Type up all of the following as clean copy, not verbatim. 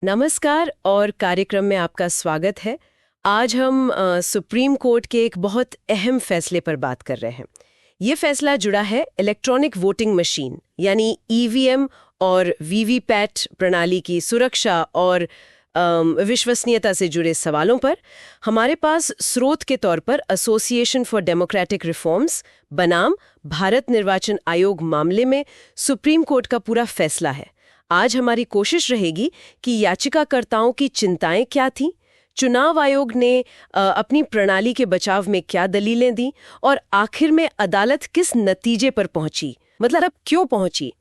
नमस्कार और कार्यक्रम में आपका स्वागत है। आज हम सुप्रीम कोर्ट के एक बहुत अहम फैसले पर बात कर रहे हैं। ये फैसला जुड़ा है इलेक्ट्रॉनिक वोटिंग मशीन यानी ईवीएम और वीवीपैट प्रणाली की सुरक्षा और विश्वसनीयता से जुड़े सवालों पर। हमारे पास स्रोत के तौर पर एसोसिएशन फॉर डेमोक्रेटिक रिफॉर्म्स बनाम भारत निर्वाचन आयोग मामले में सुप्रीम कोर्ट का पूरा फैसला है। आज हमारी कोशिश रहेगी कि याचिकाकर्ताओं की चिंताएं क्या थीं, चुनाव आयोग ने अपनी प्रणाली के बचाव में क्या दलीलें दी और आखिर में अदालत किस नतीजे पर पहुंची, मतलब अब क्यों पहुंची।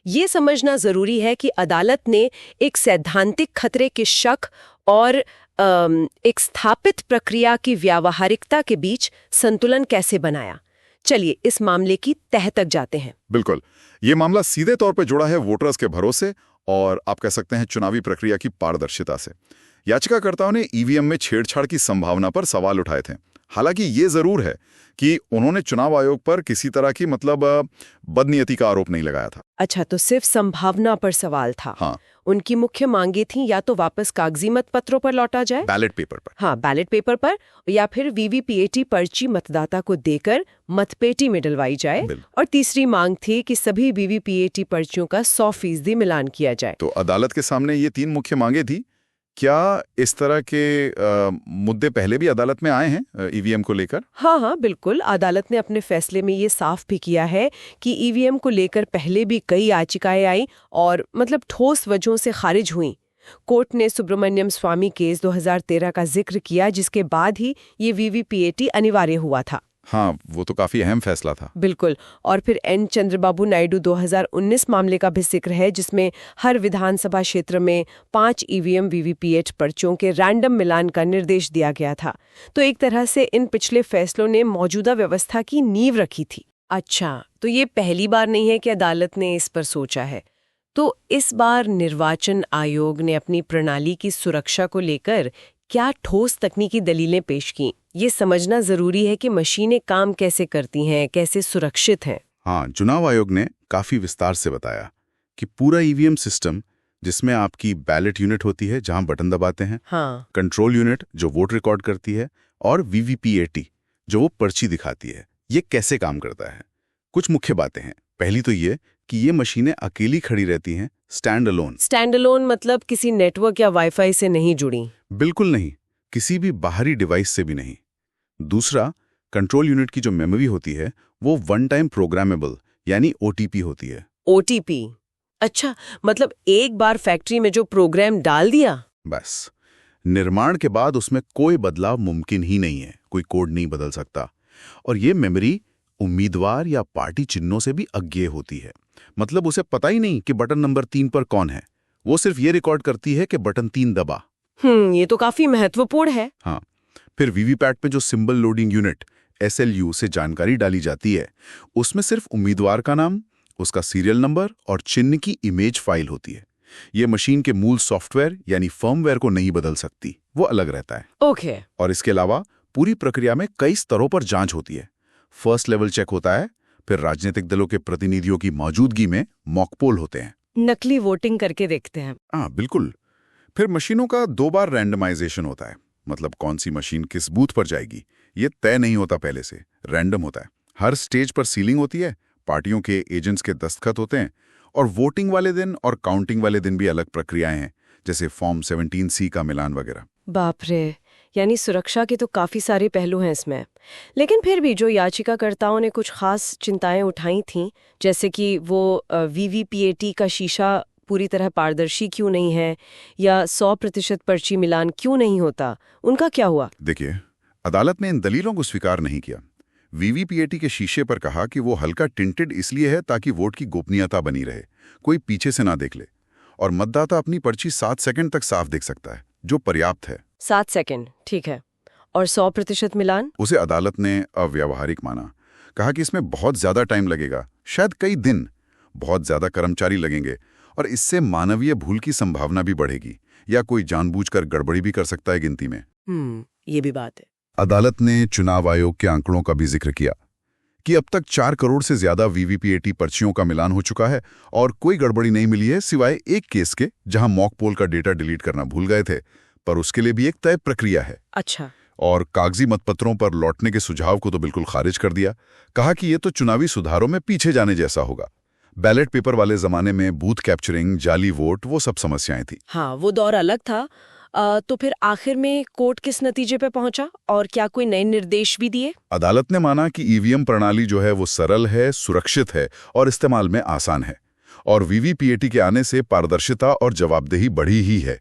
ये समझना जरूरी है कि अदालत ने एक सैद्धांतिक खतरे के शक और एक स्थापित प्रक्रिया की व्यावहारिकता के बीच संतुलन कैसे बनाया। चलिए इस मामले की तह तक जाते हैं। बिल्कुल, ये मामला सीधे तौर पर जुड़ा है वोटर्स के भरोसे और आप कह सकते हैं चुनावी प्रक्रिया की पारदर्शिता से। याचिकाकर्ताओं ने ईवीएम में छेड़छाड़ की संभावना पर सवाल उठाए थे। हालांकि ये जरूर है कि उन्होंने चुनाव आयोग पर किसी तरह की बदनीयती का आरोप नहीं लगाया था। अच्छा, तो सिर्फ संभावना पर सवाल था। हाँ, उनकी मुख्य मांगे थी या तो वापस कागजी मतपत्रों पर लौटा जाए, बैलेट पेपर पर। हाँ, बैलेट पेपर पर, या फिर वीवीपीएटी पर्ची मतदाता को देकर मतपेटी में डलवाई जाए, और तीसरी मांग थी कि सभी वीवीपीएटी पर्चियों का 100% मिलान किया जाए। तो अदालत के सामने ये 3 मुख्य मांगे थी। क्या इस तरह के मुद्दे पहले भी अदालत में आए हैं ईवीएम को लेकर? हाँ, बिल्कुल। अदालत ने अपने फैसले में ये साफ भी किया है कि ईवीएम को लेकर पहले भी कई याचिकाएं आई और ठोस वजहों से खारिज हुई। कोर्ट ने सुब्रमण्यम स्वामी केस 2013 का जिक्र किया, जिसके बाद ही ये वीवीपीएटी अनिवार्य हुआ था। हाँ, वो तो काफी अहम फैसला था। बिल्कुल। और फिर एन चंद्रबाबू नायडू 2019 मामले का भी जिक्र है, जिसमें हर विधानसभा क्षेत्र में 5 ईवीएम वीवीपीएटी पर्चियों के रैंडम मिलान का निर्देश दिया गया था। तो एक तरह से इन पिछले फैसलों ने मौजूदा व्यवस्था की नींव रखी थी। अच्छा, तो ये पहली बार नहीं है कि अदालत ने इस पर सोचा है। तो इस बार निर्वाचन आयोग ने अपनी प्रणाली की सुरक्षा को लेकर क्या ठोस तकनीकी दलीलें पेश की? ये समझना जरूरी है कि मशीनें काम कैसे करती हैं, कैसे सुरक्षित हैं। हाँ, चुनाव आयोग ने काफी विस्तार से बताया कि पूरा ईवीएम सिस्टम, जिसमें आपकी बैलेट यूनिट होती है जहां बटन दबाते हैं, हाँ, कंट्रोल यूनिट जो वोट रिकॉर्ड करती है, और वीवीपीएटी जो वो पर्ची दिखाती है, ये कैसे काम करता है। कुछ मुख्य बातें हैं। पहली तो ये कि ये मशीनें अकेली खड़ी रहती हैं, स्टैंड अलोन। स्टैंड अलोन मतलब किसी नेटवर्क या वाईफाई से नहीं जुड़ी? बिल्कुल नहीं, किसी भी बाहरी डिवाइस से भी नहीं। दूसरा, कंट्रोल यूनिट की जो मेमोरी होती है वो वन टाइम प्रोग्रामेबल यानी ओटीपी होती है। ओटीपी? अच्छा, मतलब एक बार फैक्ट्री में जो प्रोग्राम डाल दिया, बस। निर्माण के बाद उसमें कोई बदलाव मुमकिन ही नहीं है, कोई कोड नहीं बदल सकता। और ये मेमोरी उम्मीदवार या पार्टी चिन्हों से भी अज्ञेय होती है। मतलब उसे पता ही नहीं कि बटन नंबर 3 पर कौन है। वो सिर्फ ये रिकॉर्ड करती है कि बटन 3 दबा। ये तो काफी महत्वपूर्ण है। हाँ, फिर वीवीपैट में जो सिंबल लोडिंग यूनिट SLU से जानकारी डाली जाती है, उसमें सिर्फ उम्मीदवार का नाम, उसका सीरियल नंबर और चिन्ह की इमेज फाइल होती है। ये मशीन के मूल सॉफ्टवेयर यानी फर्मवेयर को नहीं बदल सकती, वो अलग रहता है। ओके। और इसके अलावा पूरी प्रक्रिया में कई स्तरों पर जांच होती है। फर्स्ट लेवल चेक होता है, फिर राजनीतिक दलों के प्रतिनिधियों की मौजूदगी में मॉक पोल होते हैं। नकली वोटिंग करके देखते हैं। हाँ, बिल्कुल। फिर मशीनों का 2 बार रैंडमाइजेशन होता है। मतलब कौन सी मशीन किस बूथ पर जाएगी ये तय नहीं होता, पहले से रैंडम होता है। हर स्टेज पर सीलिंग होती है, पार्टियों के एजेंट्स के दस्तखत होते हैं, और वोटिंग वाले दिन और काउंटिंग वाले दिन भी अलग प्रक्रियाएं हैं, जैसे फॉर्म 17C का मिलान वगैरह। बाप रे, यानी सुरक्षा के तो काफी सारे पहलू हैं इसमें। लेकिन फिर भी जो याचिकाकर्ताओं ने कुछ खास चिंताएं उठाई थीं, जैसे कि वो वीवीपीएटी का शीशा पूरी तरह पारदर्शी क्यों नहीं है, या 100% पर्ची मिलान क्यों नहीं होता, उनका क्या हुआ? देखिए, अदालत ने इन दलीलों को स्वीकार नहीं किया। वीवीपीएटी के शीशे पर कहा कि वो हल्का टिंटेड इसलिए है ताकि वोट की गोपनीयता बनी रहे, कोई पीछे से ना देख ले, और मतदाता अपनी पर्ची 7 सेकंड तक साफ देख सकता है, जो पर्याप्त है। 7 सेकंड, ठीक है। और 100% मिलान? उसे अदालत ने अव्यावहारिक माना। कहा कि इसमें बहुत ज्यादा टाइम लगेगा, शायद कई दिन, बहुत ज्यादा कर्मचारी लगेंगे, और इससे मानवीय भूल की संभावना भी बढ़ेगी, या कोई जानबूझकर गड़बड़ी भी कर सकता है गिनती में। ये भी बात है। अदालत ने चुनाव आयोग के आंकड़ों का भी जिक्र किया कि अब तक 4 करोड़ से ज्यादा वीवीपीएटी पर्चियों का मिलान हो चुका है और कोई गड़बड़ी नहीं मिली है सिवाय एक केस के जहां मॉक पोल का डेटा डिलीट करना भूल गए थे, पर उसके लिए भी एक तय प्रक्रिया है। अच्छा। और कागजी मतपत्रों पर लौटने के सुझाव को तो बिल्कुल खारिज कर दिया। कहा कि ये तो चुनावी सुधारों में पीछे जाने जैसा होगा। बैलेट पेपर वाले जमाने में बूथ कैप्चरिंग, जाली वोट, वो सब समस्याएं थी। हाँ, वो दौर अलग था। तो फिर आखिर में कोर्ट किस नतीजे पे पहुंचा और क्या कोई नए निर्देश भी दिए? अदालत ने माना कि ईवीएम प्रणाली जो है वो सरल है, सुरक्षित है और इस्तेमाल में आसान है, और वीवीपीएटी के आने से पारदर्शिता और जवाबदेही बढ़ी ही है।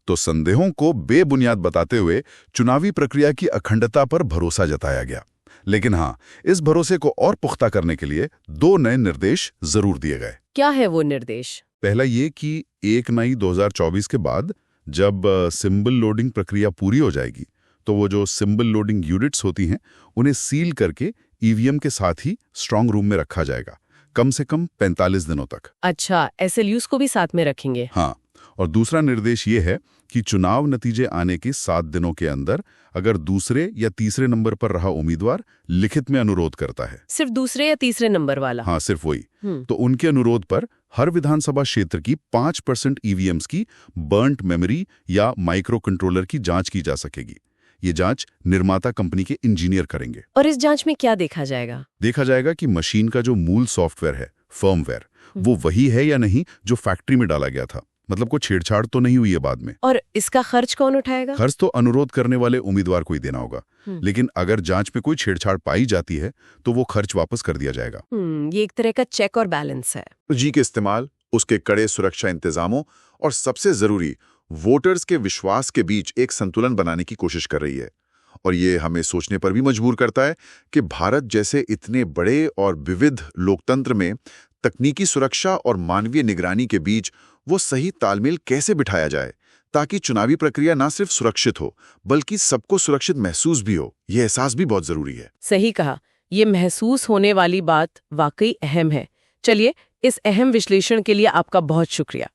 तो संदेहों को बेबुनियाद बताते हुए चुनावी प्रक्रिया की अखंडता पर भरोसा जताया गया। लेकिन हाँ, इस भरोसे को और पुख्ता करने के लिए 2 नए निर्देश जरूर दिए गए। क्या है वो निर्देश? पहला ये कि 1 मई 2024 के बाद जब सिंबल लोडिंग प्रक्रिया पूरी हो जाएगी तो वो जो सिंबल लोडिंग यूनिट्स होती हैं उन्हें सील करके ईवीएम के साथ ही स्ट्रांग रूम में रखा जाएगा, कम से कम 45 दिनों तक। अच्छा, एसएलयूज को भी साथ में रखेंगे? हाँ, और दूसरा निर्देश ये है कि चुनाव नतीजे आने के 7 दिनों के अंदर अगर दूसरे या तीसरे नंबर पर रहा उम्मीदवार लिखित में अनुरोध करता है, सिर्फ दूसरे या तीसरे नंबर वाला? हाँ, सिर्फ वही, तो उनके अनुरोध पर हर विधानसभा क्षेत्र की 5% ईवीएम्स की बर्न्ट मेमोरी या माइक्रो कंट्रोलर की जांच की जा सकेगी। ये जांच निर्माता कंपनी के इंजीनियर करेंगे। और इस जांच में क्या देखा जाएगा? देखा जाएगा कि मशीन का जो मूल सॉफ्टवेयर है, फर्मवेयर, वो वही है या नहीं जो फैक्ट्री में डाला गया था। मतलब कोई छेड़छाड़ तो नहीं हुई है बाद में। और इसका खर्च कौन उठाएगा? खर्च तो अनुरोध करने वाले उम्मीदवार को ही देना होगा, लेकिन अगर जांच में कोई छेड़छाड़ पाई जाती है तो वो खर्च वापस कर दिया जाएगा। ये एक तरह का चेक और बैलेंस है। जी के इस्तेमाल, उसके कड़े सुरक्षा इंतजामों और सबसे जरूरी वोटर्स के विश्वास के बीच एक संतुलन बनाने की कोशिश कर रही है। और ये हमें सोचने पर भी मजबूर करता है कि भारत जैसे इतने बड़े और विविध लोकतंत्र में तकनीकी सुरक्षा और मानवीय निगरानी के बीच वो सही तालमेल कैसे बिठाया जाए ताकि चुनावी प्रक्रिया ना सिर्फ सुरक्षित हो बल्कि सबको सुरक्षित महसूस भी हो। ये एहसास भी बहुत जरूरी है। सही कहा, ये महसूस होने वाली बात वाकई अहम है। चलिए, इस अहम विश्लेषण के लिए आपका बहुत शुक्रिया।